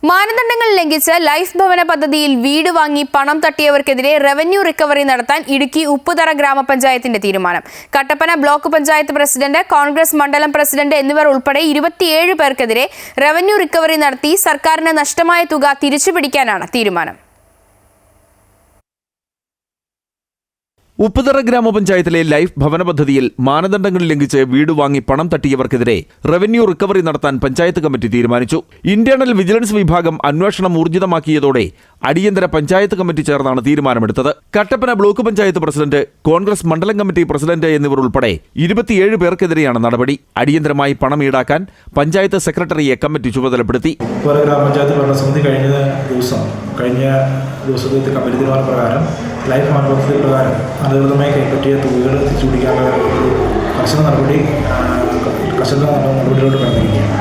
മാനദണ്ഡങ്ങൾ ലംഘിച്ച് ലൈഫ് ഭവന പദ്ധതിയിൽ വീട് വാങ്ങി പണം തട്ടിയവർക്കെതിരെ റവന്യൂ റിക്കവറി നടത്താൻ ഇടുക്കി ഉപ്പുതറ ഗ്രാമപഞ്ചായത്തിന്റെ തീരുമാനം. കട്ടപ്പന ബ്ലോക്ക് പഞ്ചായത്ത് പ്രസിഡന്റ്, കോൺഗ്രസ് മണ്ഡലം പ്രസിഡന്റ് എന്നിവർ ഉൾപ്പെടെ 27 പേർക്കെതിരെ റവന്യൂ റിക്കവറി നടത്തി സർക്കാരിന് നഷ്ടമായ തുക തിരിച്ചുപിടിക്കാനാണ് തീരുമാനം. ഉപ്പുതറ ഗ്രാമപഞ്ചായത്തിലെ ലൈഫ് ഭവന പദ്ധതിയിൽ മാനദണ്ഡങ്ങൾ ലംഘിച്ച് വീട് വാങ്ങി പണം തട്ടിയവർക്കെതിരെ റവന്യൂ റിക്കവറി നടത്താൻ പഞ്ചായത്ത് കമ്മിറ്റി തീരുമാനിച്ചു. ഇന്റേണൽ വിജിലൻസ് വിഭാഗം അന്വേഷണം ഊർജിതമാക്കിയതോടെ അടിയന്തര പഞ്ചായത്ത് കമ്മിറ്റി ചേർന്നാണ് തീരുമാനമെടുത്തത്. കട്ടപ്പന ബ്ലോക്ക് പഞ്ചായത്ത് പ്രസിഡന്റ്, കോൺഗ്രസ് മണ്ഡലം കമ്മിറ്റി പ്രസിഡന്റ് എന്നിവർ ഉൾപ്പെടെ 27 പേർക്കെതിരെയാണ് നടപടി. അടിയന്തരമായി പണം ഈടാക്കാൻ പഞ്ചായത്ത് സെക്രട്ടറിയെ കമ്മിറ്റി ചുമതലപ്പെടുത്തി. കഴിഞ്ഞ ദിവസത്തെ കമ്മിറ്റി തീരുമാനപ്രകാരം ലൈഫ് ഭവന പദ്ധതി പ്രകാരം അനധികൃതമായി കൈപ്പറ്റിയ തുകകൾ തിരിച്ചുപിടിക്കാനുള്ള കർശന നടപടിയിലോട്ട് കടന്നിരിക്കുകയാണ്.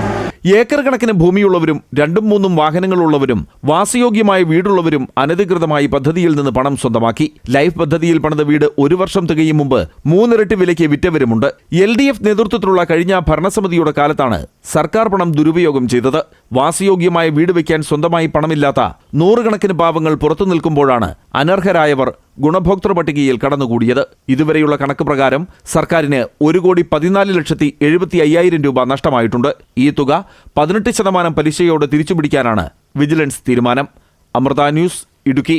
ഏക്കർ കണക്കിന് ഭൂമിയുള്ളവരും 2-3 വാഹനങ്ങളുള്ളവരും വാസയോഗ്യമായ വീടുള്ളവരും അനധികൃതമായി പദ്ധതിയിൽ നിന്ന് പണം സ്വന്തമാക്കി. ലൈഫ് പദ്ധതിയിൽ പണിത വീട് 1 വർഷം തികയും മുമ്പ് 3 ഇരട്ടി വിലയ്ക്ക് വിറ്റവരുമുണ്ട്. LDF നേതൃത്വത്തിലുള്ള കഴിഞ്ഞ ഭരണസമിതിയുടെ കാലത്താണ് സർക്കാർ പണം ദുരുപയോഗം ചെയ്തത്. വാസയോഗ്യമായ വീട് വയ്ക്കാൻ സ്വന്തമായി പണമില്ലാത്ത 100 കണക്കിന് പാവങ്ങൾ പുറത്തു നിൽക്കുമ്പോഴാണ് അനർഹരായവർ ഗുണഭോക്തൃ പട്ടികയിൽ കടന്നുകൂടിയത്. ഇതുവരെയുള്ള കണക്ക് പ്രകാരം സർക്കാരിന് 1,14,75,000 രൂപ നഷ്ടമായിട്ടുണ്ട്. ഈ തുക 18% പലിശയോടെ തിരിച്ചുപിടിക്കാനാണ് വിജിലൻസ് തീരുമാനം. അമൃത ന്യൂസ്, ഇടുക്കി.